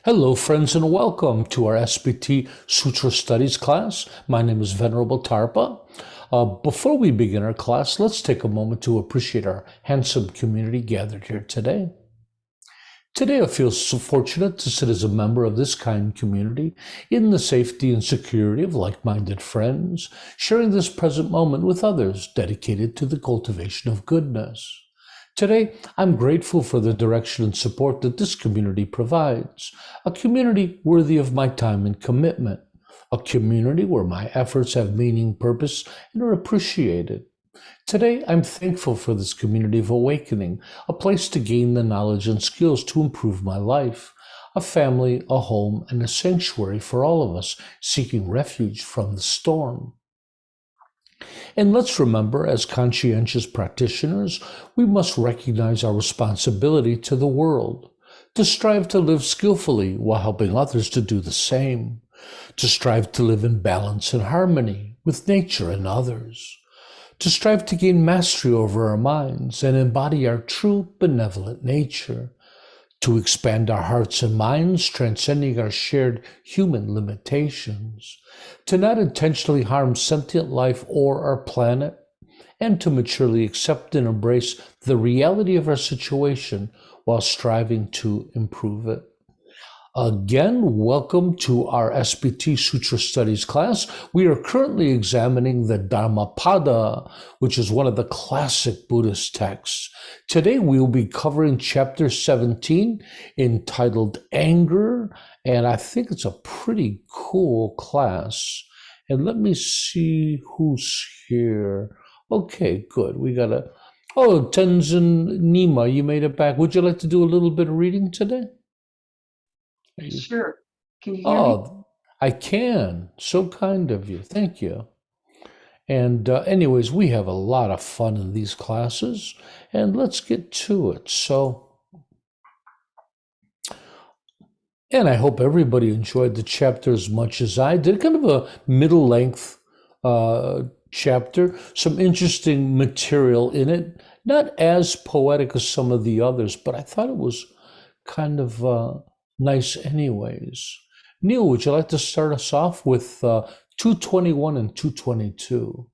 Hello, friends, and welcome to our SBT Sutra Studies class. My name is Venerable Tarpa. Before we begin our class, let's take a moment to appreciate our handsome community gathered here today. Today, I feel so fortunate to sit as a member of this kind community in the safety and security of like-minded friends, sharing this present moment with others dedicated to the cultivation of goodness. Today, I'm grateful for the direction and support that this community provides, a community worthy of my time and commitment, a community where my efforts have meaning, purpose, and are appreciated. Today, I'm thankful for this community of awakening, a place to gain the knowledge and skills to improve my life, a family, a home, and a sanctuary for all of us seeking refuge from the storm. And let's remember, as conscientious practitioners, we must recognize our responsibility to the world, to strive to live skillfully while helping others to do the same, to strive to live in balance and harmony with nature and others, to strive to gain mastery over our minds and embody our true benevolent nature, to expand our hearts and minds, transcending our shared human limitations, to not intentionally harm sentient life or our planet, and to maturely accept and embrace the reality of our situation while striving to improve it. Again, welcome to our SBT Sutra Studies class. We are currently examining the Dhammapada, which is one of the classic Buddhist texts. Today, we will be covering chapter 17, entitled Anger, and I think it's a pretty cool class. And let me see who's here. Okay, good. We got Tenzin Nima, you made it back. Would you like to do a little bit of reading today? Sure. Can you hear me? I can. So kind of you. Thank you. And anyways, we have a lot of fun in these classes, and let's get to it. And I hope everybody enjoyed the chapter as much as I did. Kind of a middle length chapter, some interesting material in it, not as poetic as some of the others, but I thought it was kind of nice anyways. Neil, would you like to start us off with 221 and 222?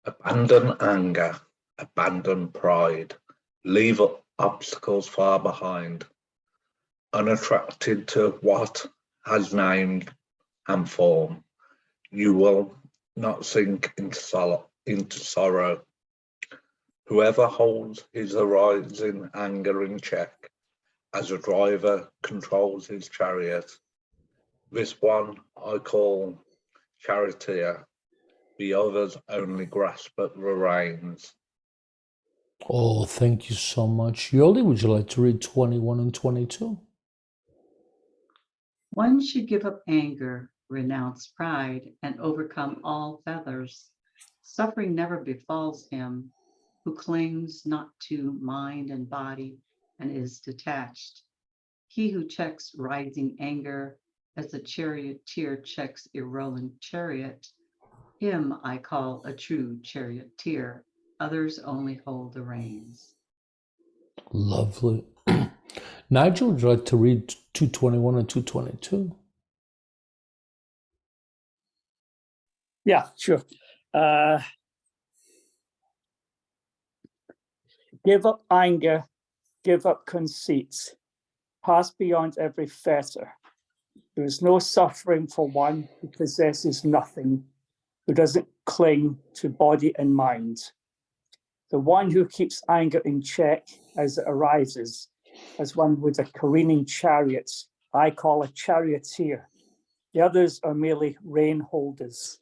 Abandon anger, abandon pride, leave obstacles far behind. Unattracted to what has name and form, you will not sink into sorrow. Whoever holds his arising anger in check, as a driver controls his chariot, this one I call charioteer, the others only grasp at the reins. Oh, thank you so much. Yoli, would you like to read 21 and 22? One should give up anger, renounce pride, and overcome all feathers. Suffering never befalls him who clings not to mind and body and is detached. He who checks rising anger as a charioteer checks a rolling chariot, him I call a true charioteer. Others only hold the reins. Lovely. Nigel, would you like to read 221 and 222? Yeah, sure. Give up anger, give up conceit, pass beyond every fetter. There is no suffering for one who possesses nothing, who doesn't cling to body and mind. The one who keeps anger in check as it arises, as one with a careening chariot, I call a charioteer. The others are merely rein holders.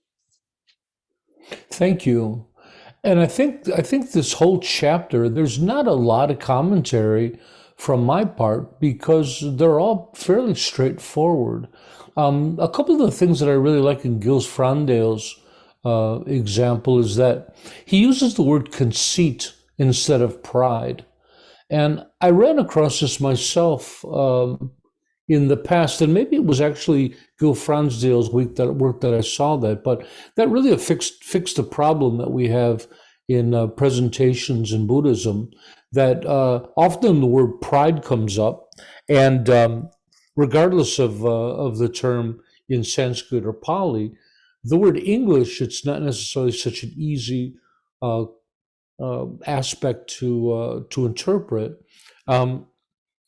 Thank you. And I think this whole chapter, there's not a lot of commentary from my part because they're all fairly straightforward. A couple of the things that I really like in Gilles Frandale's example is that he uses the word conceit instead of pride. And I ran across this myself in the past, and maybe it was actually Gil Fronsdale's work that I saw that, but that really fixed the problem that we have in presentations in Buddhism, that often the word pride comes up, And regardless of the term in Sanskrit or Pali, the word English, it's not necessarily such an easy aspect to interpret. In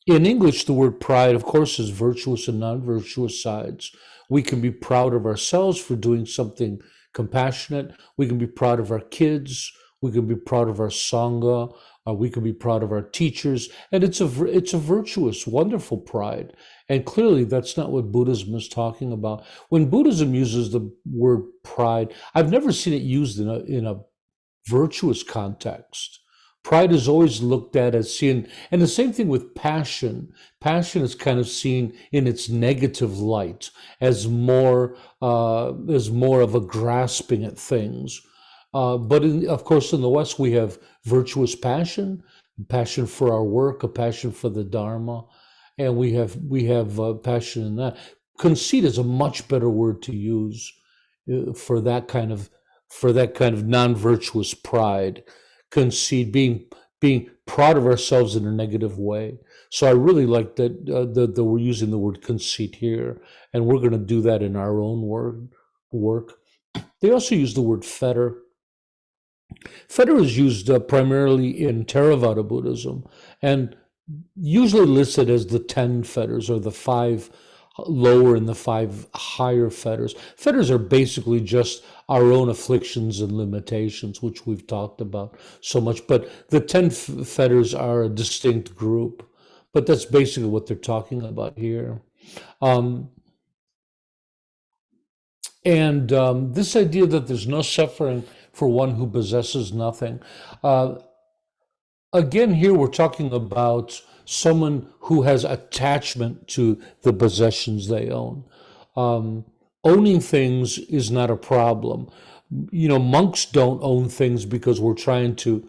English, the word pride, of course, is virtuous and non-virtuous sides. We can be proud of ourselves for doing something compassionate. We can be proud of our kids. We can be proud of our sangha. We can be proud of our teachers, and it's a virtuous, wonderful pride. And clearly, that's not what Buddhism is talking about. When Buddhism uses the word pride, I've never seen it used in a virtuous context. Pride is always looked at as seen, and the same thing with passion. Passion is kind of seen in its negative light as more of a grasping at things. But of course, in the West, we have virtuous passion, passion for our work, a passion for the Dharma, and we have passion in that. Conceit is a much better word to use for that kind of non-virtuous pride. Conceit, being proud of ourselves in a negative way. So I really like that that we're using the word conceit here, and we're going to do that in our own work. They also use the word fetter. Fetter is used primarily in Theravada Buddhism, and usually listed as the 10 fetters, or the 5 lower and the 5 higher fetters. Fetters are basically just our own afflictions and limitations, which we've talked about so much. But the 10 fetters are a distinct group. But that's basically what they're talking about here. This idea that there's no suffering for one who possesses nothing. Again, here we're talking about someone who has attachment to the possessions they own. Owning things is not a problem. Monks don't own things because we're trying to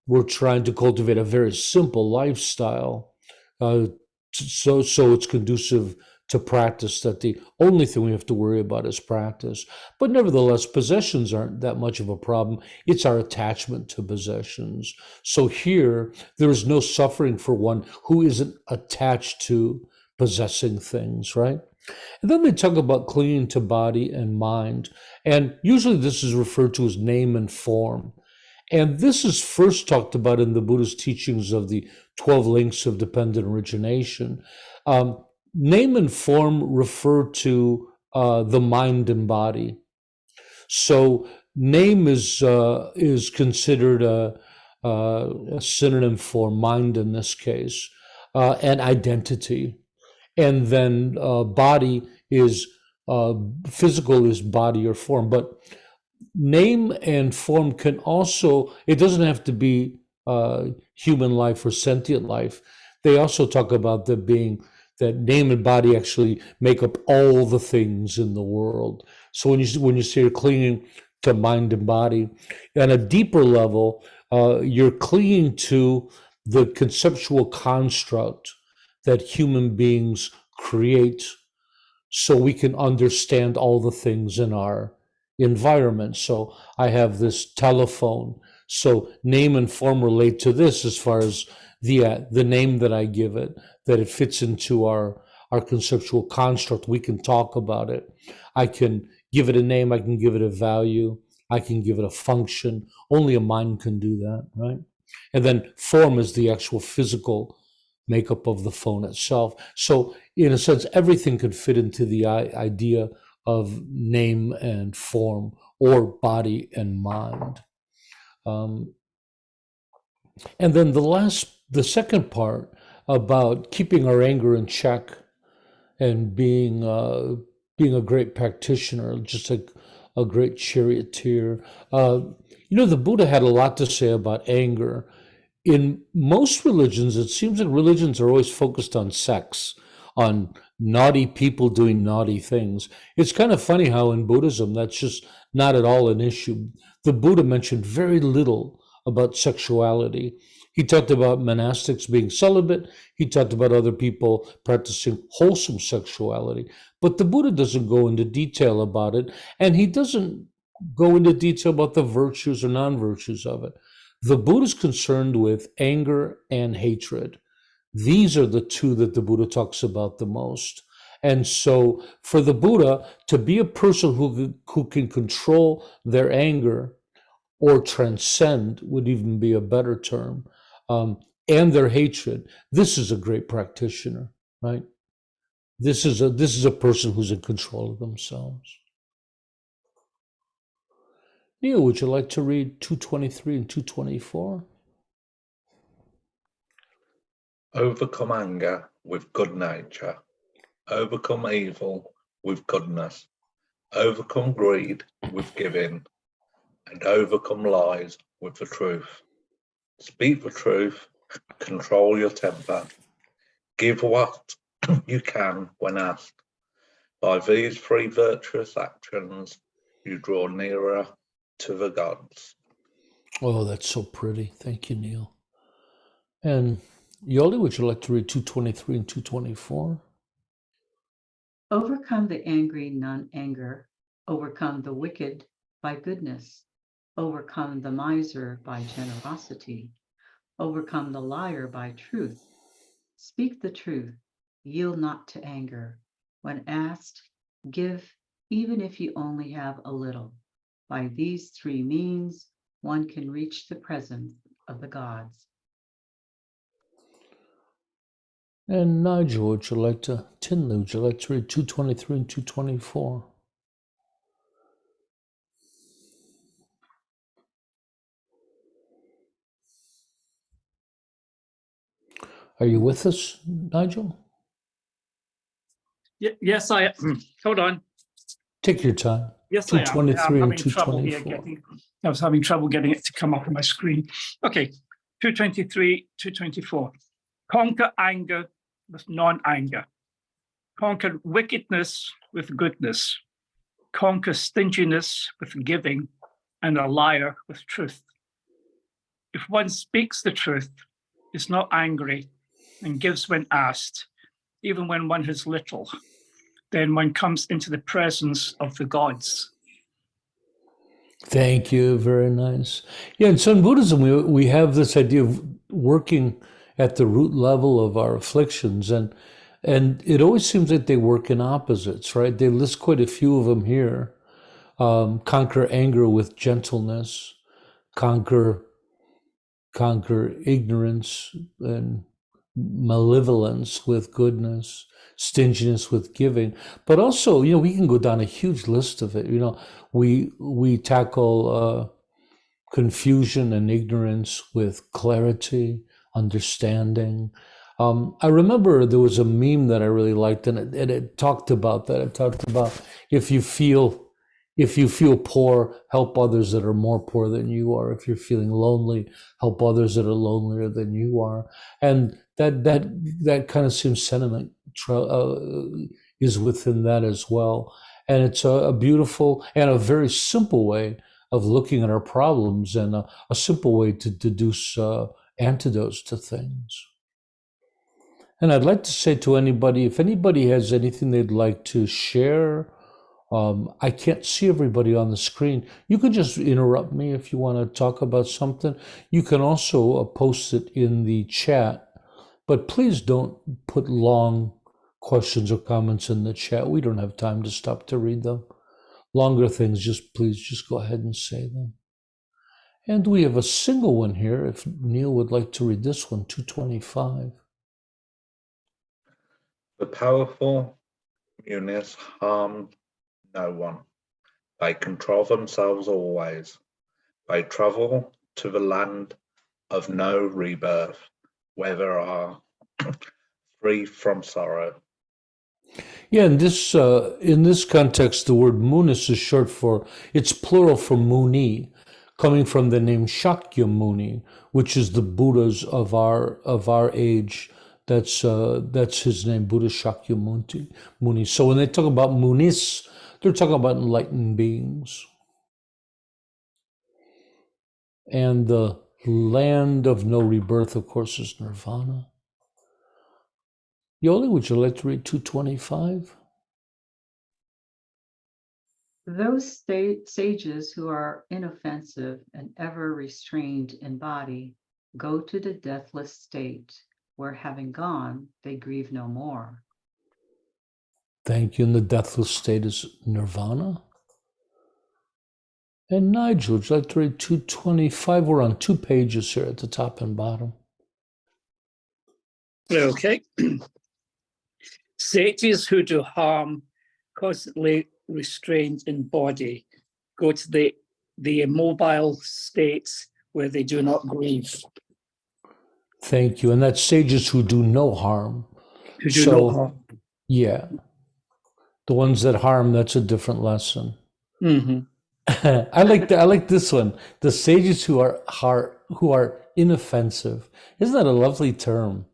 cultivate a very simple lifestyle. So it's conducive to practice, that the only thing we have to worry about is practice. But nevertheless, possessions aren't that much of a problem. It's our attachment to possessions. So here, there is no suffering for one who isn't attached to possessing things, right? And then they talk about clinging to body and mind. And usually this is referred to as name and form. And this is first talked about in the Buddhist teachings of the 12 links of dependent origination. Name and form refer to the mind and body. So name is considered a synonym for mind in this case, and identity. And then body is physical, is body or form. But name and form can also, it doesn't have to be human life or sentient life. They also talk about there being that name and body actually make up all the things in the world. So when you say you're clinging to mind and body, on a deeper level, you're clinging to the conceptual construct that human beings create so we can understand all the things in our environment. So I have this telephone. So name and form relate to this as far as the name that I give it, that it fits into our conceptual construct. We can talk about it. I can give it a name. I can give it a value. I can give it a function. Only a mind can do that, right? And then form is the actual physical makeup of the phone itself. So in a sense, everything could fit into the idea of name and form, or body and mind. And then the second part about keeping our anger in check and being a great practitioner, just a great charioteer. The Buddha had a lot to say about anger. In most religions, it seems like religions are always focused on sex, on naughty people doing naughty things. It's kind of funny how in Buddhism, that's just not at all an issue. The Buddha mentioned very little about sexuality. He talked about monastics being celibate. He talked about other people practicing wholesome sexuality. But the Buddha doesn't go into detail about it, and he doesn't go into detail about the virtues or non-virtues of it. The Buddha is concerned with anger and hatred. These are the two that the Buddha talks about the most. And so for the Buddha, to be a person who can control their anger or transcend would even be a better term, and their hatred, this is a great practitioner, right? This is a person who's in control of themselves. Neil, would you like to read 223 and 224? Overcome anger with good nature. Overcome evil with goodness. Overcome greed with giving. And overcome lies with the truth. Speak the truth. Control your temper. Give what you can when asked. By these three virtuous actions, you draw nearer to the gods. Oh, that's so pretty. Thank you, Neil. And Yoli, would you like to read 223 and 224? Overcome the angry non-anger. Overcome the wicked by goodness. Overcome the miser by generosity. Overcome the liar by truth. Speak the truth. Yield not to anger. When asked, give even if you only have a little. By these three means, one can reach the presence of the gods. And Nigel, would you like to, Tinley, would you like to read 223 and 224? Are you with us, Nigel? Yes, I hold on. Take your time. Yes, I am. 223 I'm and having trouble here 224. I was having trouble getting it to come up on my screen. Okay, 223, 224. Conquer anger with non-anger. Conquer wickedness with goodness. Conquer stinginess with giving, and a liar with truth. If one speaks the truth, is not angry, and gives when asked, even when one has little, then one comes into the presence of the gods. Thank you. Very nice. Yeah, in Zen Buddhism, we have this idea of working at the root level of our afflictions, and it always seems like they work in opposites, right? They list quite a few of them here. Conquer anger with gentleness, conquer ignorance and malevolence with goodness, stinginess with giving. But also, we can go down a huge list of it. We tackle confusion and ignorance with clarity, understanding. I remember there was a meme that I really liked, and it talked about that. It talked about if you feel poor, help others that are more poor than you are. If you're feeling lonely, help others that are lonelier than you are. And that kind of same sentiment is within that as well. And it's a beautiful and a very simple way of looking at our problems, and a simple way to deduce antidotes to things. And I'd like to say to anybody, if anybody has anything they'd like to share, I can't see everybody on the screen. You could just interrupt me if you want to talk about something. You can also post it in the chat, but please don't put long questions or comments in the chat. We don't have time to stop to read them. Longer things, please just go ahead and say them. And we have a single one here, if Neil would like to read this one, 225. The powerful munis harm no one. They control themselves always. They travel to the land of no rebirth, where there are free from sorrow. Yeah, in this context, the word munis is short for, it's plural for muni, coming from the name Shakyamuni, which is the Buddhas of our age. That's his name, Buddha Shakyamuni. So when they talk about munis, they're talking about enlightened beings. And the land of no rebirth, of course, is nirvana. Yoli, would you like to read 225? Those sages who are inoffensive and ever restrained in body go to the deathless state, where having gone, they grieve no more. Thank you. And the deathless state is nirvana. And Nigel, would you like to read 225? We're on 2 pages here at the top and bottom. Okay. Sages who do harm, constantly restrained in body, go to the immobile states where they do not grieve. Thank you. And that's sages who do no harm. Who do not harm. Yeah. The ones that harm, that's a different lesson. Mm-hmm. I like this one. The sages who are inoffensive. Isn't that a lovely term?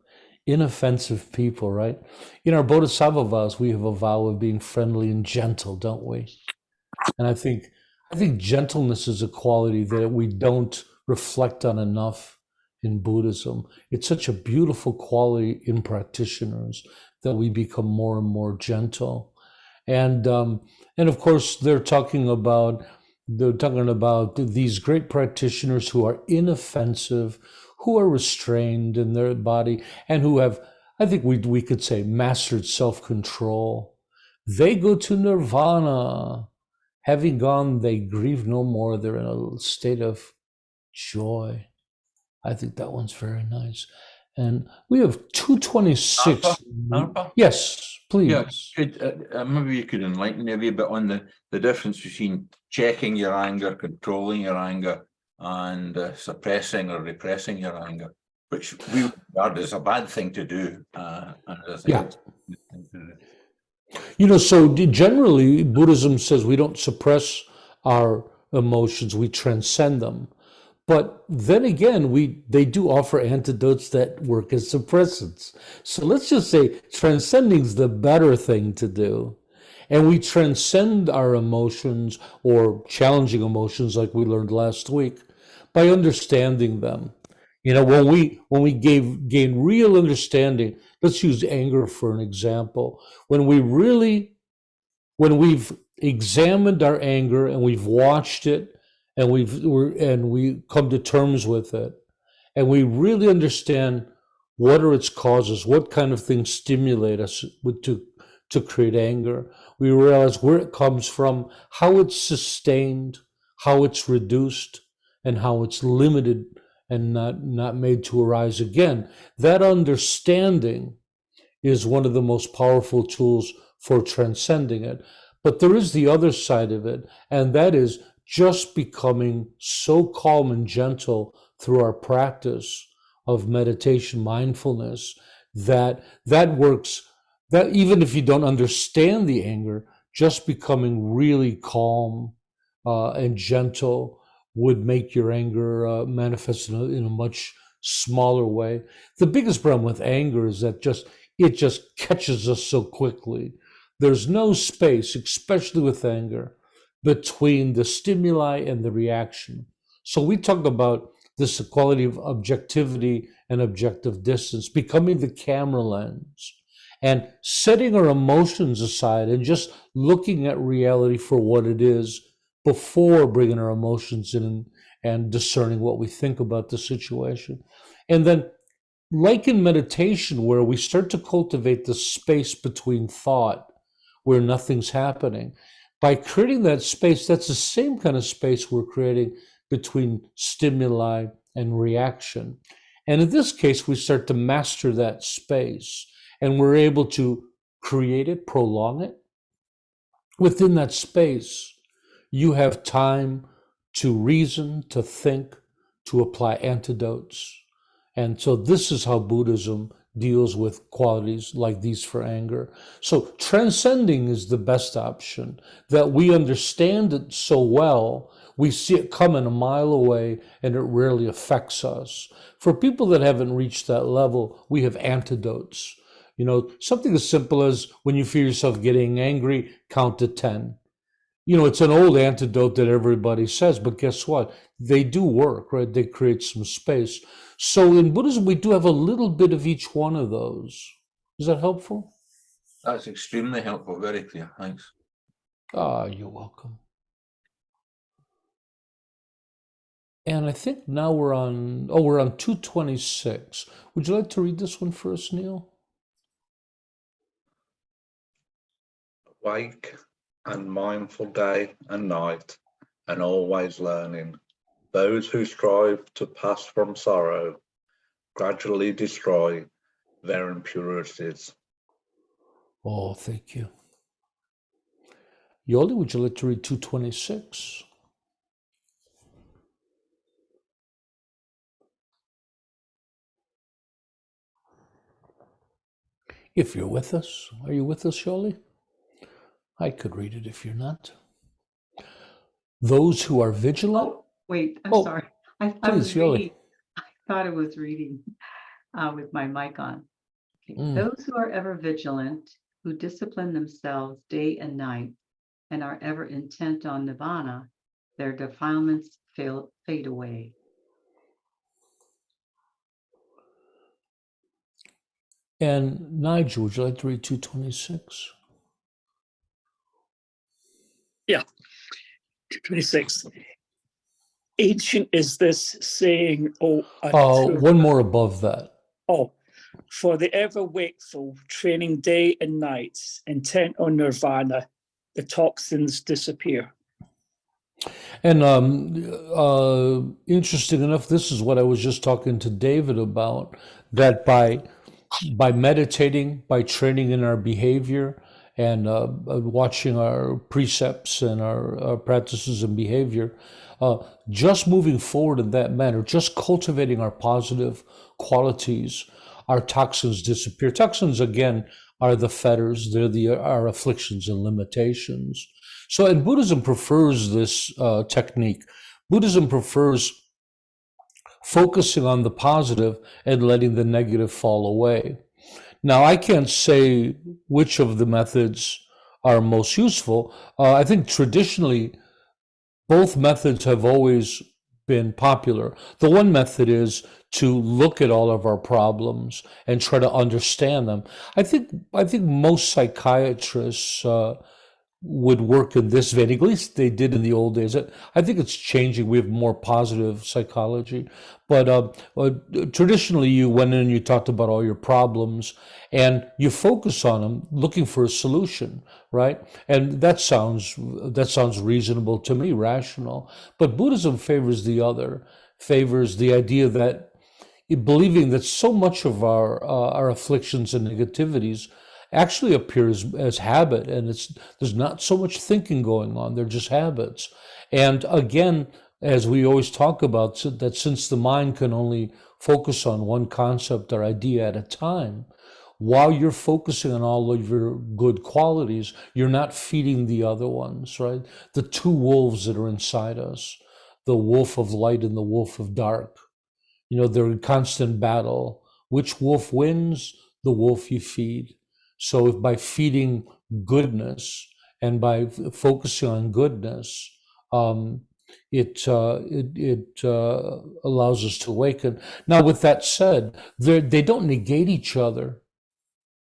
Inoffensive people, right? In our Bodhisattva vows, we have a vow of being friendly and gentle, don't we? And I think gentleness is a quality that we don't reflect on enough in Buddhism. It's such a beautiful quality in practitioners that we become more and more gentle. And of course, they're talking about these great practitioners who are inoffensive, who are restrained in their body, and who have, I think we could say, mastered self-control. They go to nirvana. Having gone, they grieve no more. They're in a state of joy. I think that one's very nice. And we have 226. Harper? Yes, please. Yeah, maybe you could enlighten me a wee bit on the difference between checking your anger, controlling your anger, and suppressing or repressing your anger, which we regard as a bad thing to do. And I think it's a good thing to do. So generally, Buddhism says we don't suppress our emotions, we transcend them. But then again, they do offer antidotes that work as suppressants. So let's just say transcending is the better thing to do. And we transcend our emotions or challenging emotions, like we learned last week, by understanding them. When we gain real understanding, let's use anger for an example. When we've examined our anger and we've watched it, and we come to terms with it, and we really understand what are its causes, what kind of things stimulate us to create anger. We realize where it comes from, how it's sustained, how it's reduced, and how it's limited and not made to arise again. That understanding is one of the most powerful tools for transcending it. But there is the other side of it, and that is just becoming so calm and gentle through our practice of meditation, mindfulness, that works, that even if you don't understand the anger, just becoming really calm and gentle would make your anger manifest in a much smaller way. The biggest problem with anger is that it just catches us so quickly. There's no space, especially with anger, between the stimuli and the reaction. So we talk about this quality of objectivity and objective distance, becoming the camera lens, and setting our emotions aside and just looking at reality for what it is before bringing our emotions in and discerning what we think about the situation. And then, like in meditation, where we start to cultivate the space between thought, where nothing's happening, by creating that space, that's the same kind of space we're creating between stimuli and reaction. And in this case, we start to master that space, and we're able to create it, prolong it. Within that space, you have time to reason, to think, to apply antidotes. And so this is how Buddhism deals with qualities like these for anger. So transcending is the best option, that we understand it so well, we see it coming a mile away and it rarely affects us. For people that haven't reached that level, we have antidotes. Something as simple as when you feel yourself getting angry, count to 10. It's an old antidote that everybody says, but guess what? They do work, right? They create some space. So in Buddhism, we do have a little bit of each one of those. Is that helpful? That's extremely helpful, very clear, thanks. You're welcome. And I think now we're on 226. Would you like to read this one for us, Neil? Awake and mindful day and night, and always learning. Those who strive to pass from sorrow gradually destroy their impurities. Oh, thank you. Yoli, would you like to read 226? If you're with us. Are you with us, Yoli? I could read it if you're not. Those who are vigilant. Oh, wait, I'm Oh, sorry. I please, was Yoli. reading. I thought I was reading with my mic on. Okay. Mm. Those who are ever vigilant, who discipline themselves day and night, and are ever intent on nirvana, their defilements fade away. And Nigel, would you like to read 226? Yeah. 26. Ancient is this saying, One more above that. Oh, for the ever wakeful, training day and night, intent on nirvana, the toxins disappear. And interesting enough, this is what I was just talking to David about, that by meditating, by training in our behavior and watching our precepts and our practices and behavior, just moving forward in that manner, just cultivating our positive qualities, our toxins disappear. Toxins, again, are the fetters, they're our afflictions and limitations. So, and Buddhism prefers this technique. Buddhism prefers focusing on the positive and letting the negative fall away. Now, I can't say which of the methods are most useful. I think traditionally, both methods have always been popular. The one method is to look at all of our problems and try to understand them. I think most psychiatrists would work in this vein. At least they did in the old days. I think it's changing. We have more positive psychology, but traditionally, you went in and you talked about all your problems, and you focus on them, looking for a solution, right? And that sounds reasonable to me, rational. But Buddhism favors the other, favors the idea that believing that so much of our afflictions and negativities actually appears as habit, and there's not so much thinking going on, they're just habits. And again, as we always talk about, that since the mind can only focus on one concept or idea at a time, while you're focusing on all of your good qualities, you're not feeding the other ones, right? The two wolves that are inside us, the wolf of light and the wolf of dark, they're in constant battle. Which wolf wins? The wolf you feed. So if by feeding goodness and by focusing on goodness, it allows us to awaken. Now, with that said, they don't negate each other.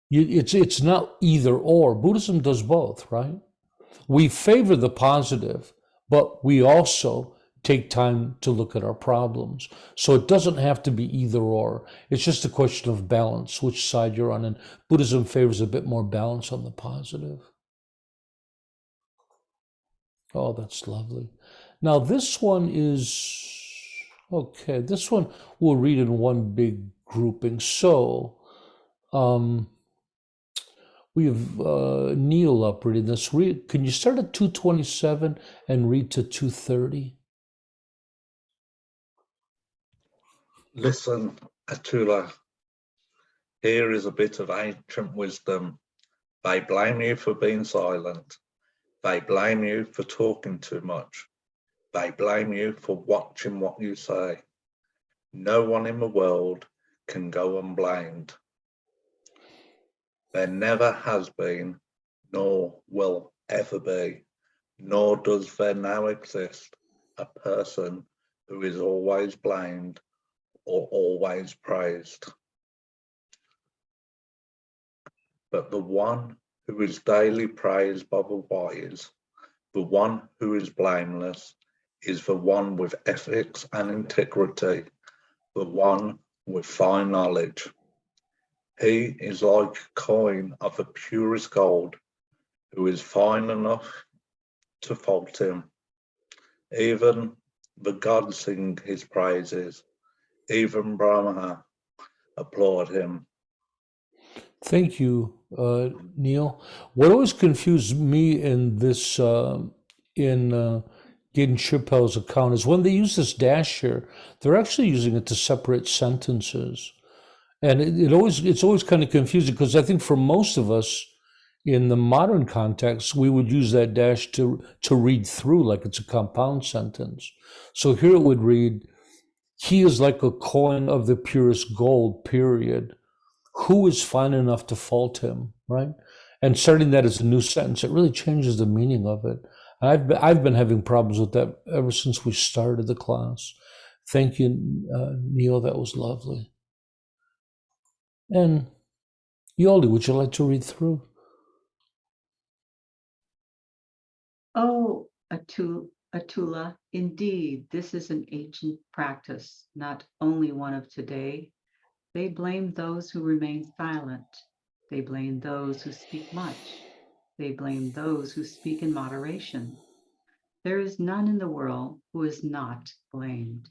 It's not either or. Buddhism does both, right? We favor the positive, but we also take time to look at our problems. So it doesn't have to be either or. It's just a question of balance, which side you're on. And Buddhism favors a bit more balance on the positive. Oh, that's lovely. Now, this one is, okay, this one we'll read in one big grouping. So, we have Neil up reading this. Can you start at 227 and read to 230? Listen, Atula, here is a bit of ancient wisdom. They blame you for being silent. They blame you for talking too much. They blame you for watching what you say. No one in the world can go unblamed. There never has been, nor will ever be, nor does there now exist a person who is always blamed or always praised. But the one who is daily praised by the wise, the one who is blameless, is the one with ethics and integrity, the one with fine knowledge. He is like a coin of the purest gold, who is fine enough to fault him. Even the gods sing his praises. Even Brahma applaud him. Thank you, Neil. What always confused me in this, in Gideon Chappell's account, is when they use this dash here, they're actually using it to separate sentences, and it's always kind of confusing, because I think for most of us in the modern context, we would use that dash to read through like it's a compound sentence. So here it would read, "He is like a coin of the purest gold, period. Who is fine enough to fault him," right? And starting that as a new sentence, it really changes the meaning of it. I've been having problems with that ever since we started the class. Thank you, Neil. That was lovely. And Yoli, would you like to read through? Oh, Atula, indeed, this is an ancient practice, not only one of today. They blame those who remain silent. They blame those who speak much. They blame those who speak in moderation. There is none in the world who is not blamed.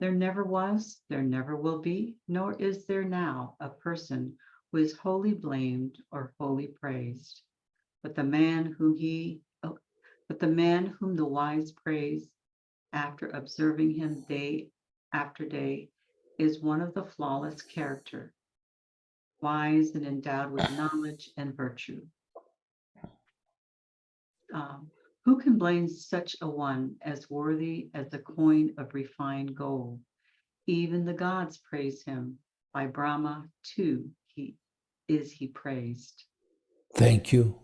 There never was, there never will be, nor is there now a person who is wholly blamed or wholly praised. But the man whom the wise praise, after observing him day after day, is one of the flawless character, wise and endowed with knowledge and virtue. Who can blame such a one as worthy as the coin of refined gold? Even the gods praise him. By Brahma too he praised. Thank you.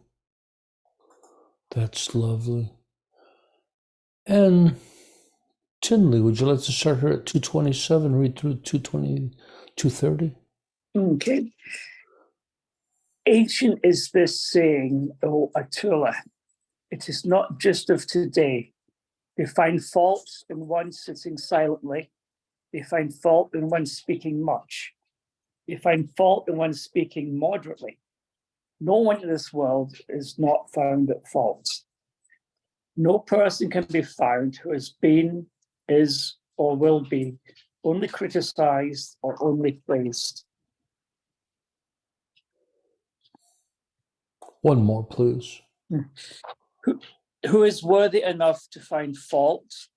That's lovely. And Tinley, would you like to start her at 227, read through 220, 230? Okay. Ancient is this saying, O Atula. It is not just of today. They find fault in one sitting silently. They find fault in one speaking much. They find fault in one speaking moderately. No one in this world is not found at fault. No person can be found who has been, is, or will be only criticized or only praised. One more, please. Who is worthy enough to find fault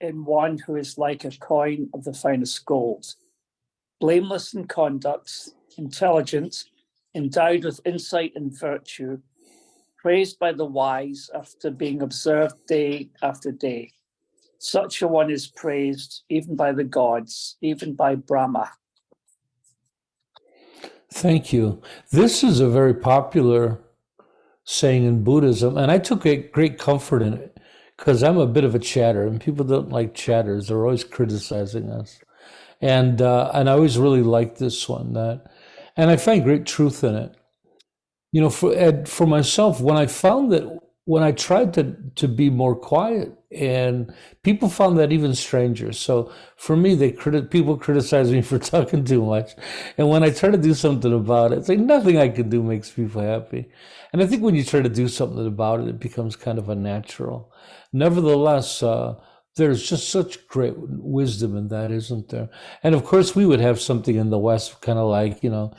in one who is like a coin of the finest gold, blameless in conduct, intelligent, endowed with insight and virtue, praised by the wise after being observed day after day. Such a one is praised even by the gods, even by Brahma. Thank you. This is a very popular saying in Buddhism, and I took a great comfort in it because I'm a bit of a chatter, and people don't like chatters. They're always criticizing us, and I always really like this one. And I find great truth in it. You know, for myself, when I found that, when I tried to be more quiet, and people found that even stranger. So for me, people criticize me for talking too much, and when I try to do something about it, it's like nothing I can do makes people happy. And I think when you try to do something about it, it becomes kind of a natural. Nevertheless, there's just such great wisdom in that, isn't there? And of course, we would have something in the West, kind of like, you know,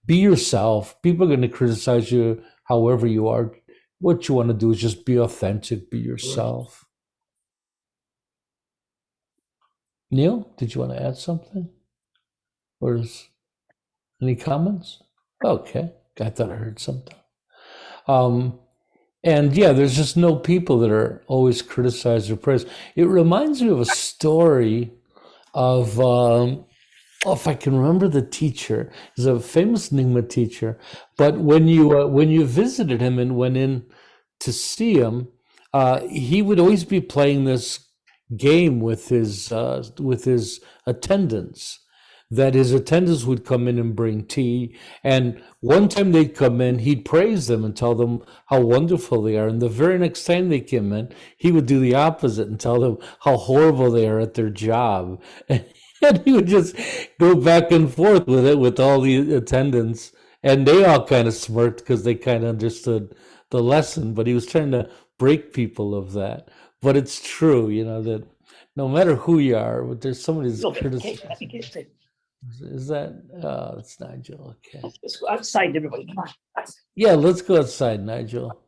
be yourself. People are going to criticize you however you are. What you want to do is just be authentic, be yourself. Neil, did you want to add something? Or any comments? Okay, I thought I heard something. And yeah, there's just no people that are always criticized or praised. It reminds me of a story of, if I can remember the teacher, he's a famous Nyingma teacher, but when you visited him and went in to see him, he would always be playing this game with his attendants. that his attendants would come in and bring tea. And one time they'd come in, he'd praise them and tell them how wonderful they are. And the very next time they came in, he would do the opposite and tell them how horrible they are at their job. And he would just go back and forth with it with all the attendants. And they all kind of smirked because they kind of understood the lesson. But he was trying to break people of that. But it's true, that no matter who you are, but there's somebody's criticizing. Is that? Oh, it's Nigel. Okay. Let's go outside, everybody. Come on. Yeah, let's go outside, Nigel.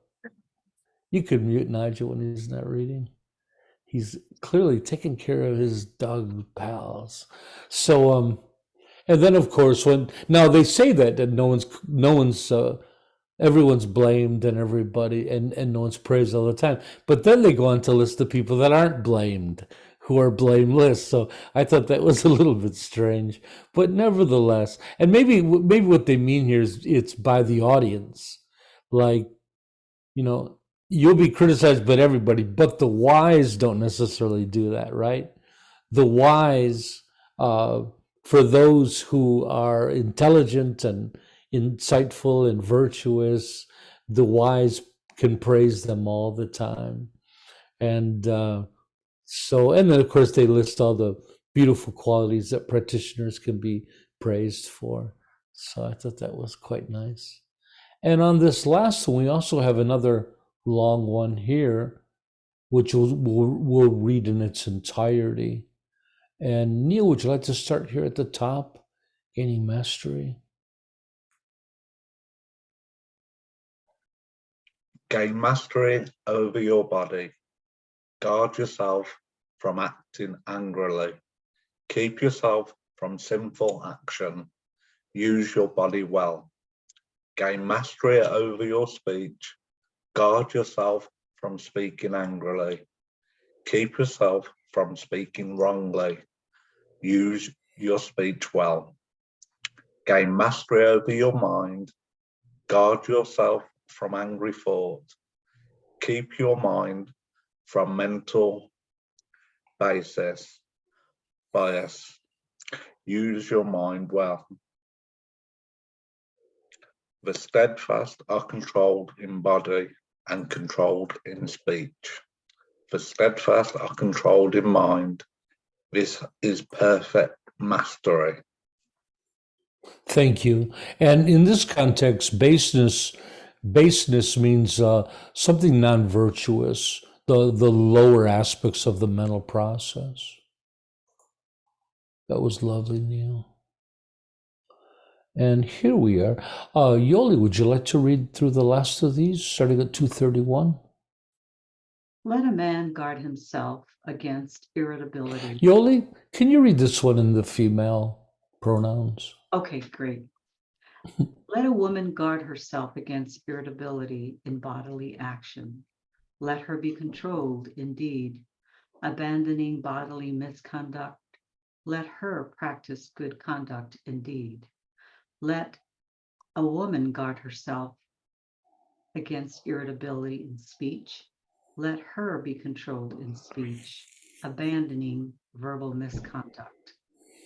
You could mute Nigel when he's not reading. He's clearly taking care of his dog pals. So, and then of course, now they say that everyone's blamed and everybody and no one's praised all the time. But then they go on to list the people that aren't blamed, who are blameless. So I thought that was a little bit strange, but nevertheless, and maybe what they mean here is it's by the audience, like, you'll be criticized by everybody, but the wise don't necessarily do that, right? The wise, for those who are intelligent and insightful and virtuous, the wise can praise them all the time. And and then of course they list all the beautiful qualities that practitioners can be praised for. So I thought that was quite nice. And on this last one, we also have another long one here, which we'll read in its entirety. And Neil, would you like to start here at the top? Gaining mastery. Gain mastery over your body. Guard yourself from acting angrily. Keep yourself from sinful action. Use your body well. Gain mastery over your speech. Guard yourself from speaking angrily. Keep yourself from speaking wrongly. Use your speech well. Gain mastery over your mind. Guard yourself from angry thought. Keep your mind from mental bias. Use your mind well. The steadfast are controlled in body and controlled in speech. The steadfast are controlled in mind. This is perfect mastery. Thank you. And in this context, baseness means something non-virtuous, the lower aspects of the mental process. That was lovely, Neil. And here we are. Yoli, would you like to read through the last of these, starting at 231? Let a man guard himself against irritability. Yoli, can you read this one in the female pronouns? Okay, great. Let a woman guard herself against irritability in bodily action. Let her be controlled in deed, abandoning bodily misconduct. Let her practice good conduct in deed. Let a woman guard herself against irritability in speech. Let her be controlled in speech, abandoning verbal misconduct.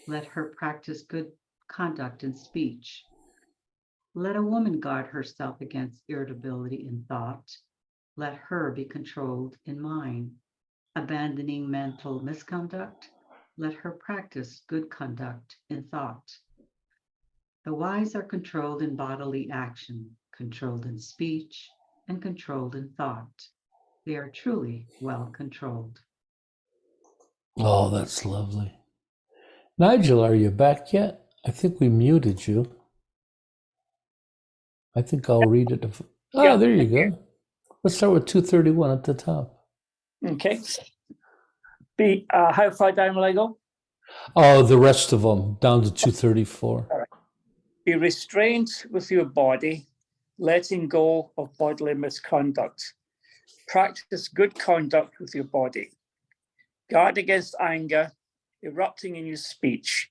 Let her practice good conduct in speech. Let a woman guard herself against irritability in thought. Let her be controlled in mind, abandoning mental misconduct. Let her practice good conduct in thought. The wise are controlled in bodily action, controlled in speech, and controlled in thought. They are truly well controlled. Oh, that's lovely. Nigel, are you back yet? I think we muted you. I think I'll read it. Yeah. There you go. Let's start with 231 at the top. Okay. How far down will I go? Oh, the rest of them, down to 234. All right. Be restrained with your body, letting go of bodily misconduct. Practice good conduct with your body. Guard against anger, erupting in your speech.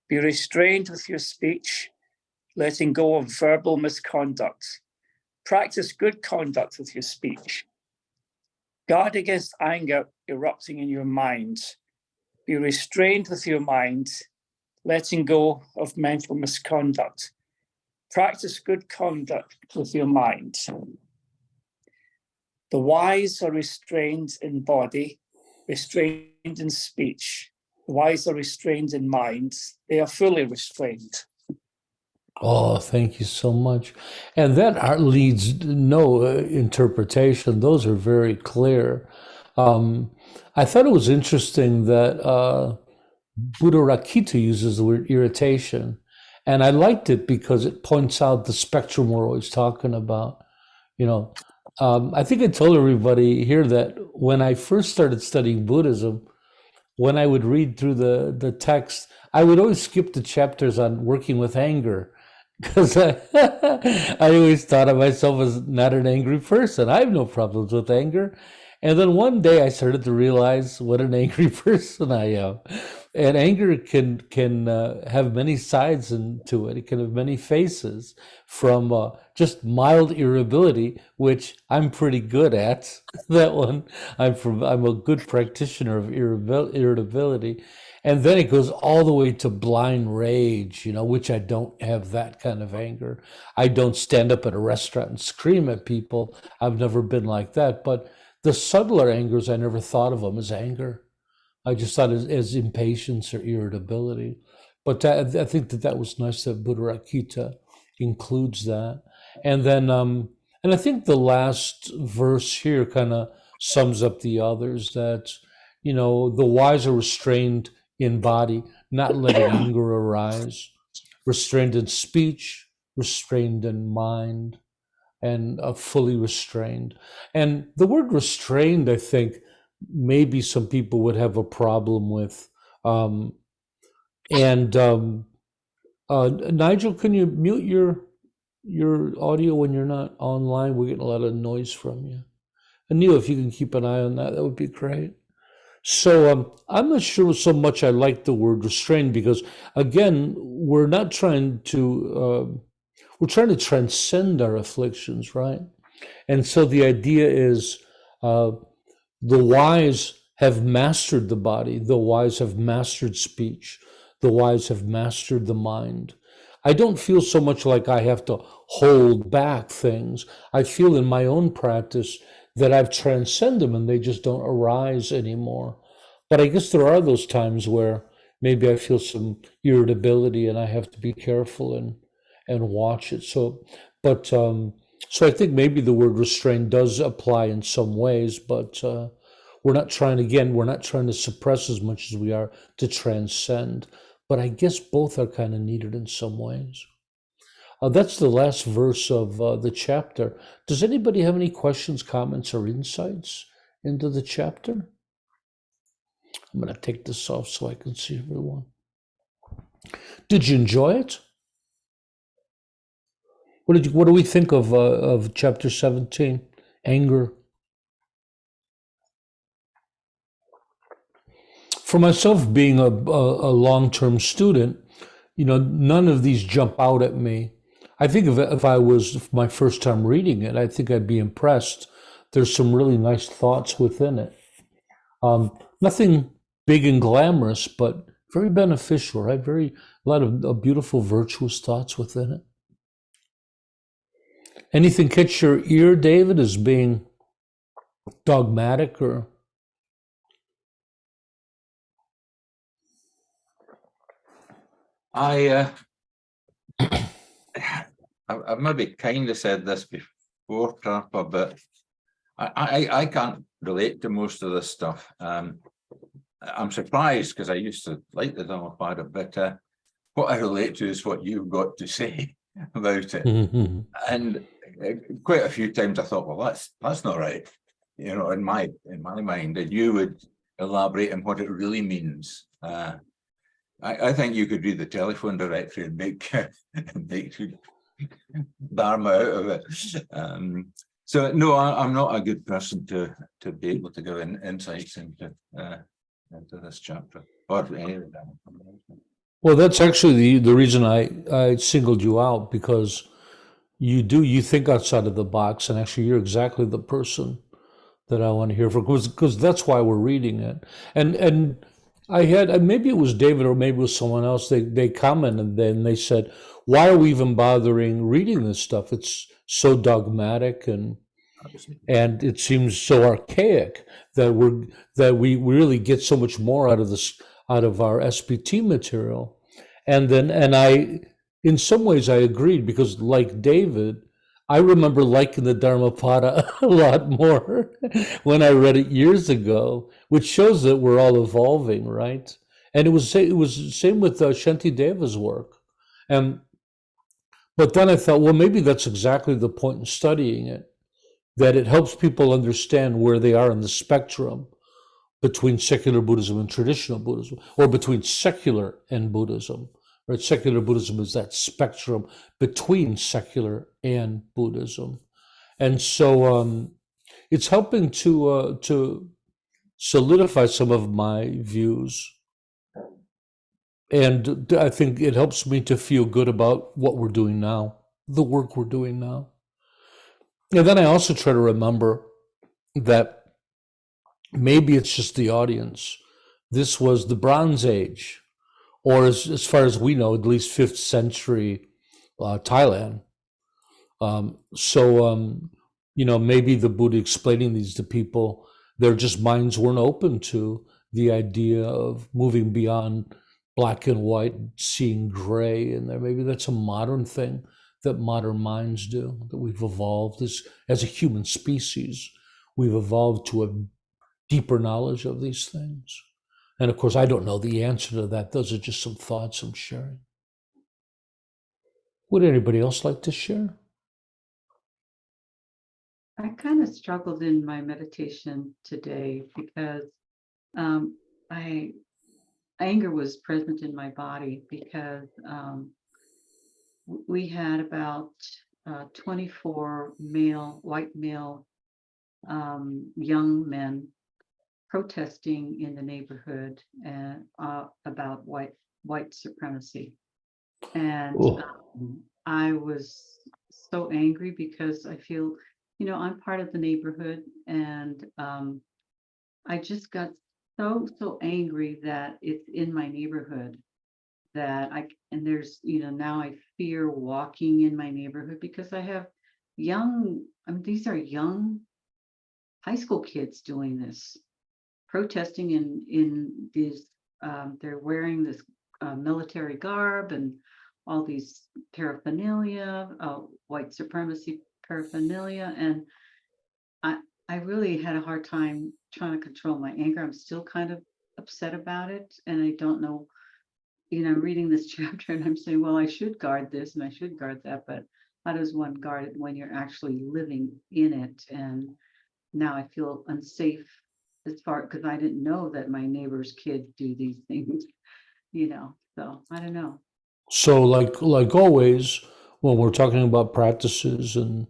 Be restrained with your speech, letting go of verbal misconduct. Practice good conduct with your speech. Guard against anger erupting in your mind. Be restrained with your mind. letting go of mental misconduct. Practice good conduct with your mind. The wise are restrained in body, restrained in speech. The wise are restrained in mind. They are fully restrained. Oh, thank you so much. And that leads no interpretation. Those are very clear. I thought it was interesting that Buddhaghosa uses the word irritation. And I liked it because it points out the spectrum we're always talking about. You know, I think I told everybody here that when I first started studying Buddhism, when I would read through the text, I would always skip the chapters on working with anger because I always thought of myself as not an angry person. I have no problems with anger. And then one day I started to realize what an angry person I am. And anger can have many sides to it. It can have many faces, from just mild irritability, which I'm pretty good at. That one, I'm a good practitioner of irritability. And then it goes all the way to blind rage, which I don't have that kind of anger. I don't stand up at a restaurant and scream at people. I've never been like that. But the subtler angers, I never thought of them as anger. I just thought as impatience or irritability. But I think that was nice that Buddhaghosa includes that. And then, and I think the last verse here kind of sums up the others, that, the wise are restrained in body, not letting anger arise, restrained in speech, restrained in mind, and fully restrained. And the word restrained, I think, maybe some people would have a problem with. Nigel, can you mute your audio when you're not online? We're getting a lot of noise from you. And Neil, if you can keep an eye on that, that would be great. So I'm not sure so much I like the word restrained, because, again, we're trying to transcend our afflictions, right? And so the idea is the wise have mastered the body, the wise have mastered speech, the wise have mastered the mind. I don't feel so much like I have to hold back things. I feel in my own practice that I've transcended them and they just don't arise anymore. But I guess there are those times where maybe I feel some irritability and I have to be careful and watch it. So I think maybe the word restraint does apply in some ways, but we're not trying to suppress as much as we are to transcend. But I guess both are kind of needed in some ways. That's the last verse of the chapter. Does anybody have any questions, comments, or insights into the chapter? I'm going to take this off so I can see everyone. Did you enjoy it? What do we think of chapter 17, anger? For myself, being a long-term student, none of these jump out at me. I think if I was my first time reading it, I think I'd be impressed. There's some really nice thoughts within it. Nothing big and glamorous, but very beneficial, right? A lot of beautiful, virtuous thoughts within it. Anything catch your ear, David, as being dogmatic or? I've maybe kind of said this before, Trapper, but I can't relate to most of this stuff. I'm surprised because I used to like the Dhamapada, but what I relate to is what you've got to say about it. Mm-hmm. And quite a few times I thought, well, that's not right, in my mind, and you would elaborate on what it really means. I think you could read the telephone directory and make Dharma out of it. So no, I'm not a good person to be able to give insights into this chapter or any of them. Well, that's actually the reason I singled you out, because you think outside of the box, and actually you're exactly the person that I want to hear from, because that's why we're reading it. And I had, maybe it was David or maybe it was someone else. They commented and then they said, "Why are we even bothering reading this stuff? It's so dogmatic and it seems so archaic that we really get so much more out of this out of our SPT material." And I, in some ways, I agreed because, like David, I remember liking the Dhammapada a lot more when I read it years ago, which shows that we're all evolving, right? And it was same with Shanti Deva's work, and but then I thought, well, maybe that's exactly the point in studying it, that it helps people understand where they are in the spectrum between secular Buddhism and traditional Buddhism, or between secular and Buddhism. Right? Secular Buddhism is that spectrum between secular and Buddhism, and so it's helping to solidify some of my views, and I think it helps me to feel good about what we're doing now, the work we're doing now. And then I also try to remember that maybe it's just the audience. This was the Bronze Age, or as far as we know, at least 5th century Thailand. Maybe the Buddha explaining these to people, their just minds weren't open to the idea of moving beyond black and white, seeing gray in there. Maybe that's a modern thing that modern minds do, that we've evolved as a human species. We've evolved to a deeper knowledge of these things. And of course, I don't know the answer to that. Those are just some thoughts I'm sharing. Would anybody else like to share? I kind of struggled in my meditation today because anger was present in my body because we had about 24 white male young men protesting in the neighborhood and about white supremacy, and I was so angry because I feel, I'm part of the neighborhood, and I just got so angry that it's in my neighborhood that there's, now I fear walking in my neighborhood because I have these are young high school kids doing this, protesting in these, they're wearing this military garb and all these paraphernalia, white supremacy paraphernalia, and I really had a hard time trying to control my anger. I'm still kind of upset about it, and I don't know, I'm reading this chapter and I'm saying, well, I should guard this and I should guard that, but how does one guard it when you're actually living in it? And now I feel unsafe because I didn't know that my neighbor's kids do these things, so I don't know. So like always, when we're talking about practices, and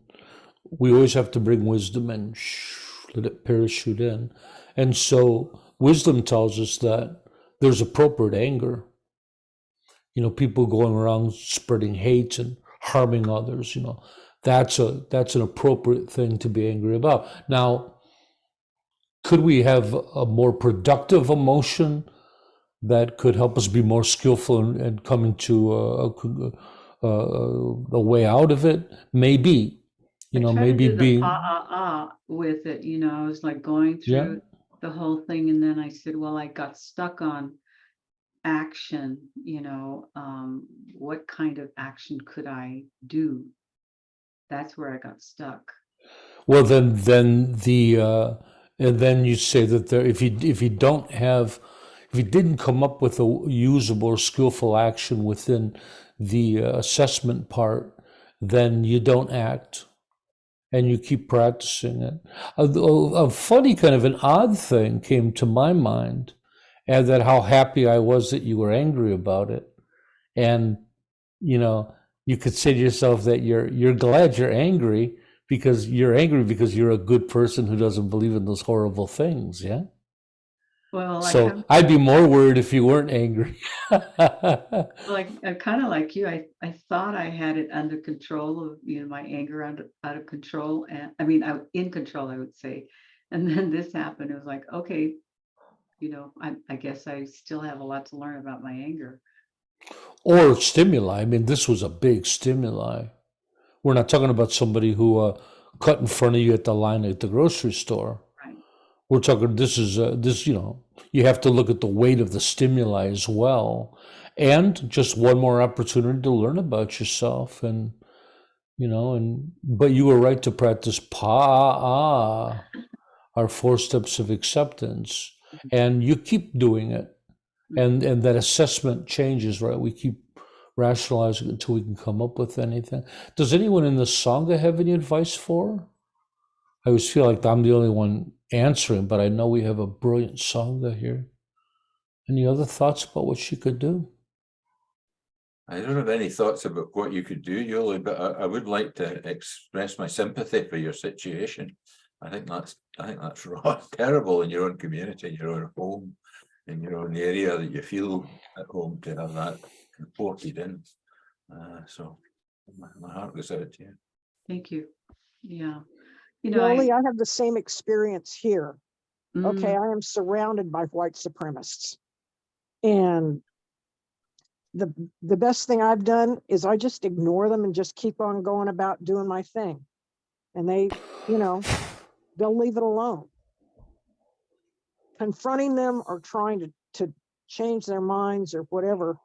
we always have to bring wisdom and let it parachute in. And so wisdom tells us that there's appropriate anger. People going around spreading hate and harming others, that's an appropriate thing to be angry about. Now, could we have a more productive emotion that could help us be more skillful and coming to a way out of it? Maybe, maybe being with it. I was like going through the whole thing, and then I said, well, I got stuck on action. What kind of action could I do? That's where I got stuck. Well, then and then you say that if you didn't come up with a usable or skillful action within the assessment part, then you don't act, and you keep practicing it. A funny kind of an odd thing came to my mind, and that how happy I was that you were angry about it, and you could say to yourself that you're glad you're angry because you're a good person who doesn't believe in those horrible things. Yeah. Well, so I'd be more worried if you weren't angry. I'm kind of like you. I thought I had it under control of, my anger out of control, and in control, I would say. And then this happened. It was like, okay, I guess I still have a lot to learn about my anger. Or stimuli. I mean, this was a big stimuli. We're not talking about somebody who cut in front of you at the line at the grocery store. Right. We're talking, this is, you have to look at the weight of the stimuli as well. And just one more opportunity to learn about yourself. But you were right to practice our 4 steps of acceptance. And you keep doing it. And that assessment changes, right? We keep rationalizing until we can come up with anything. Does anyone in the Sangha have any advice for her? I always feel like I'm the only one answering, but I know we have a brilliant Sangha here. Any other thoughts about what she could do? I don't have any thoughts about what you could do, Yoli, but I would like to express my sympathy for your situation. I think that's terrible in your own community, in your own home, in your own area that you feel at home, to have that reported in. So my heart goes out to you. Thank you. Yeah. Yoli, I have the same experience here. Okay, Mm, I am surrounded by white supremacists. And the best thing I've done is I just ignore them and just keep on going about doing my thing. And they, they'll leave it alone. Confronting them or trying to change their minds or whatever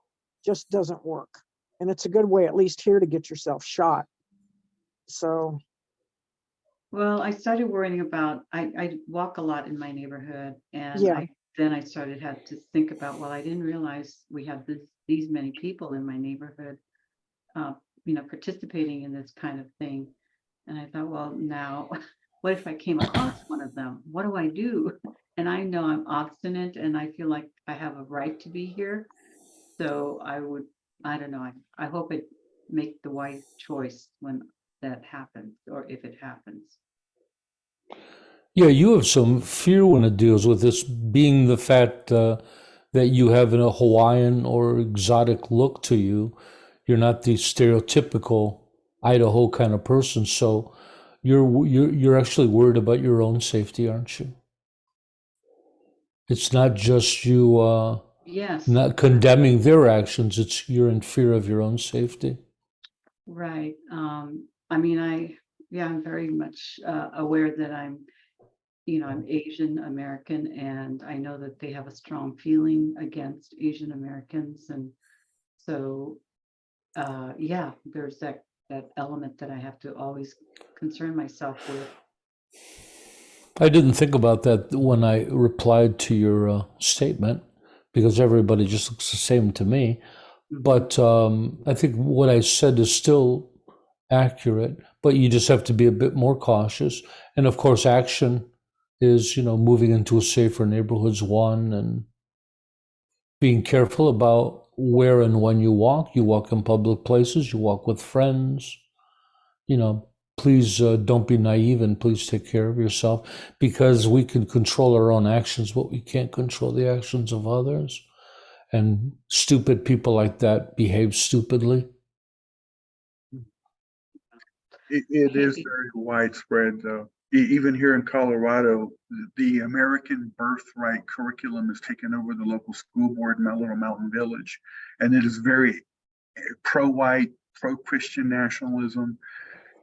just doesn't work. And it's a good way, at least here, to get yourself shot. So. Well, I started worrying about, I walk a lot in my neighborhood, and Yeah. then I had to think about, well, I didn't realize we have these many people in my neighborhood, participating in this kind of thing. And I thought, well, now, what if I came across one of them? What do I do? And I know I'm obstinate, and I feel like I have a right to be here. So I don't know, I hope I make the wise choice when that happens, or if it happens. Yeah, you have some fear when it deals with this, being the fact that you have a Hawaiian or exotic look to you. You're not the stereotypical Idaho kind of person, so you're actually worried about your own safety, aren't you? It's not just you Yes. not condemning their actions, it's you're in fear of your own safety. Right. I'm very much aware that I'm Asian American, and I know that they have a strong feeling against Asian Americans. And so, there's that element that I have to always concern myself with. I didn't think about that when I replied to your statement, because everybody just looks the same to me. But I think what I said is still accurate, but you just have to be a bit more cautious. And of course, action is, moving into a safer neighborhood's one, and being careful about where and when you walk. You walk in public places, you walk with friends, please don't be naive, and please take care of yourself, because we can control our own actions, but we can't control the actions of others. And stupid people like that behave stupidly. It is very widespread, though. Even here in Colorado, the American birthright curriculum has taken over the local school board in my little mountain village. And it is very pro-white, pro-Christian nationalism.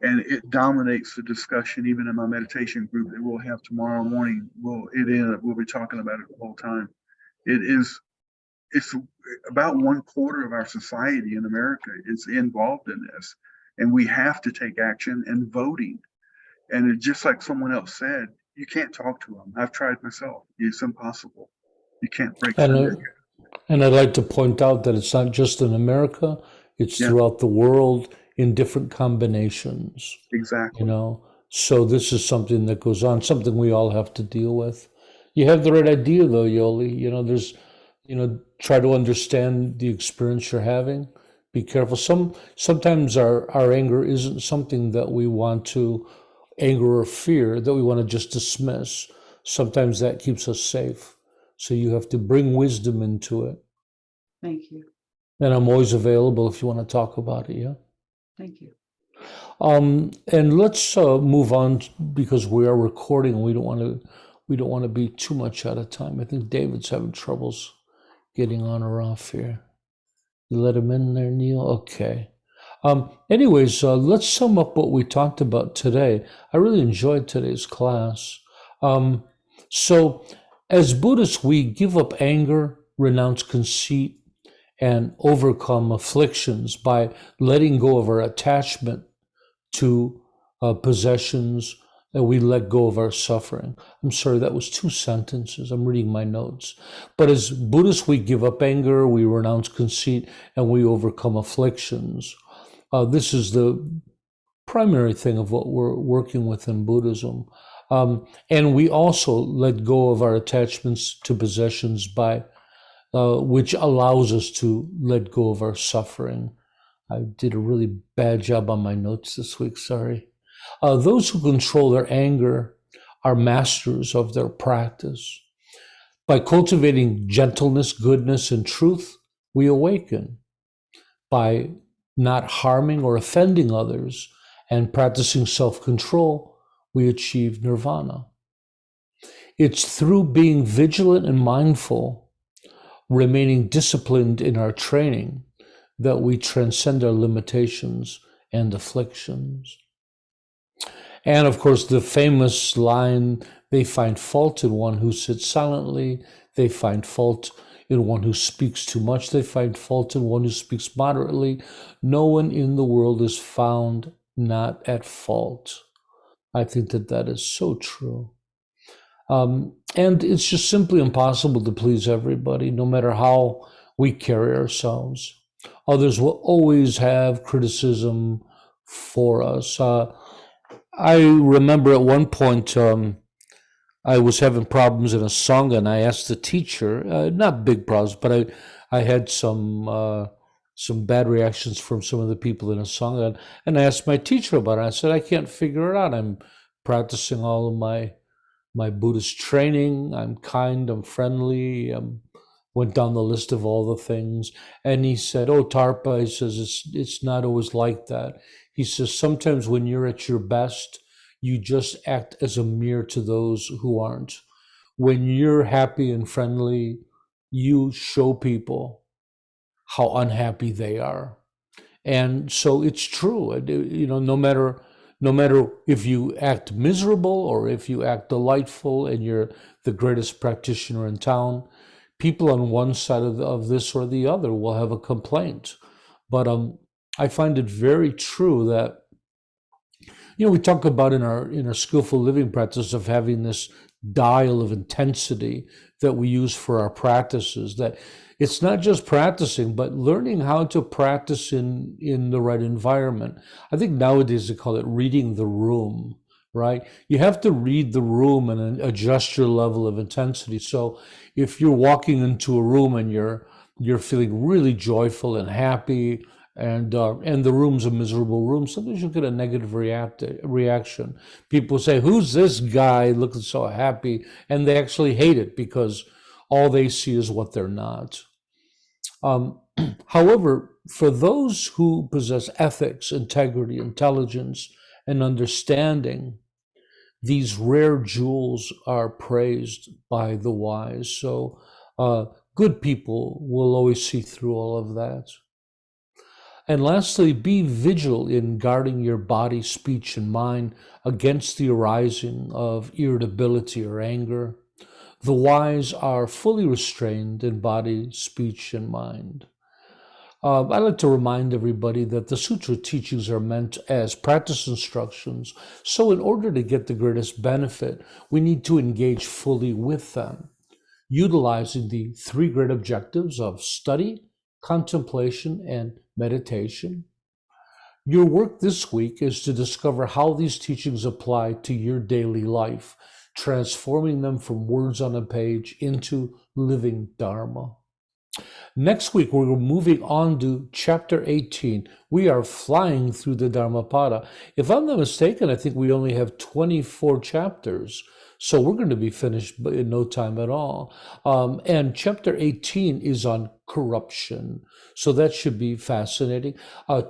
And it dominates the discussion, even in my meditation group that we'll have tomorrow morning. We'll be talking about it the whole time. It's about 1/4 of our society in America is involved in this, and we have to take action and voting. And it, just like someone else said, you can't talk to them. I've tried myself. It's impossible. You can't break through. And I'd like to point out that it's not just in America, it's throughout the world in different combinations. Exactly. So this is something that goes on, something we all have to deal with. You have the right idea, though, Yoli. There's, try to understand the experience you're having. Be careful. Sometimes our anger isn't something that we want to, anger or fear, that we want to just dismiss. Sometimes that keeps us safe. So you have to bring wisdom into it. Thank you. And I'm always available if you want to talk about it, yeah? Thank you. And let's move on, because we are recording and we don't want to we don't want to be too much out of time. I think David's having troubles getting on or off here. You let him in there, Neil? Okay. Anyways, let's sum up what we talked about today. I really enjoyed today's class. So as Buddhists, we give up anger, renounce conceit, and overcome afflictions by letting go of our attachment to possessions, and we let go of our suffering. I'm sorry, that was 2 sentences. I'm reading my notes. But as Buddhists, we give up anger, we renounce conceit, and we overcome afflictions. This is the primary thing of what we're working with in Buddhism. And we also let go of our attachments to possessions by which allows us to let go of our suffering. I did a really bad job on my notes this week, sorry. Those who control their anger are masters of their practice. By cultivating gentleness, goodness, and truth, we awaken. By not harming or offending others and practicing self-control, we achieve nirvana. It's through being vigilant and mindful, remaining disciplined in our training, that we transcend our limitations and afflictions. And of course, the famous line, they find fault in one who sits silently, they find fault in one who speaks too much, they find fault in one who speaks moderately. No one in the world is found not at fault. I think that that is so true. And it's just simply impossible to please everybody, no matter how we carry ourselves. Others will always have criticism for us. I remember at one point, I was having problems in a Sangha, and I asked the teacher, not big problems, but I had some bad reactions from some of the people in a Sangha, and I asked my teacher about it. I said, I can't figure it out. I'm practicing all of my Buddhist training. I'm kind, I'm friendly, went down the list of all the things. And he said, oh, Tarpa, he says, it's not always like that. He says, sometimes when you're at your best, you just act as a mirror to those who aren't. When you're happy and friendly, you show people how unhappy they are. And so it's true, you know, no matter if you act miserable or if you act delightful and you're the greatest practitioner in town, people on one side of this or the other will have a complaint. But I find it very true that, you know, we talk about in our skillful living practice of having this dial of intensity that we use for our practices, that it's not just practicing, but learning how to practice in the right environment. I think nowadays they call it reading the room, right? You have to read the room and adjust your level of intensity. So if you're walking into a room and you're feeling really joyful and happy, and the room's a miserable room, sometimes you get a negative reaction. People say, who's this guy looking so happy? And they actually hate it because all they see is what they're not. However, for those who possess ethics, integrity, intelligence, and understanding, these rare jewels are praised by the wise. So good people will always see through all of that. And lastly, be vigilant in guarding your body, speech, and mind against the arising of irritability or anger. The wise are fully restrained in body, speech, and mind. I like to remind everybody that the sutra teachings are meant as practice instructions. So in order to get the greatest benefit, we need to engage fully with them, utilizing the 3 great objectives of study, contemplation, and meditation. Your work this week is to discover how these teachings apply to your daily life, transforming them from words on a page into living Dharma. Next week, we're moving on to chapter 18. We are flying through the Dhammapada. If I'm not mistaken, I think we only have 24 chapters. So we're going to be finished in no time at all. And chapter 18 is on corruption. So that should be fascinating.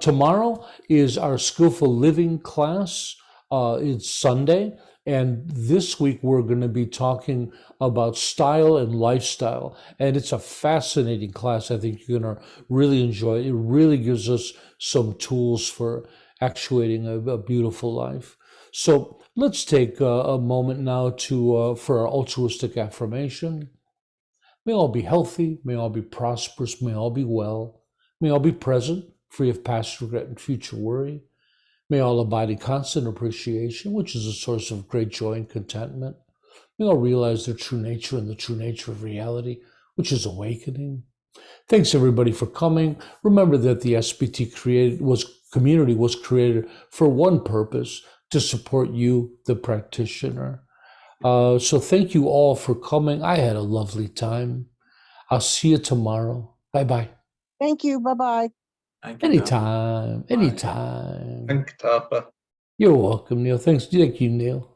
Tomorrow is our skillful living class. It's Sunday. And this week, we're going to be talking about style and lifestyle. And it's a fascinating class. I think you're going to really enjoy it. It really gives us some tools for actuating a beautiful life. So let's take a moment now for our altruistic affirmation. May all be healthy. May all be prosperous. May all be well. May all be present, free of past regret and future worry. May all abide in constant appreciation, which is a source of great joy and contentment. May all realize their true nature and the true nature of reality, which is awakening. Thanks everybody for coming. Remember that the SBT community was created for one purpose, to support you, the practitioner. So thank you all for coming. I had a lovely time. I'll see you tomorrow. Bye-bye. Thank you. Bye-bye. Thank you, Tapa. Anytime, Bye. anytime. Thank you, Tapa. You're welcome, Neil. Thank you, Neil.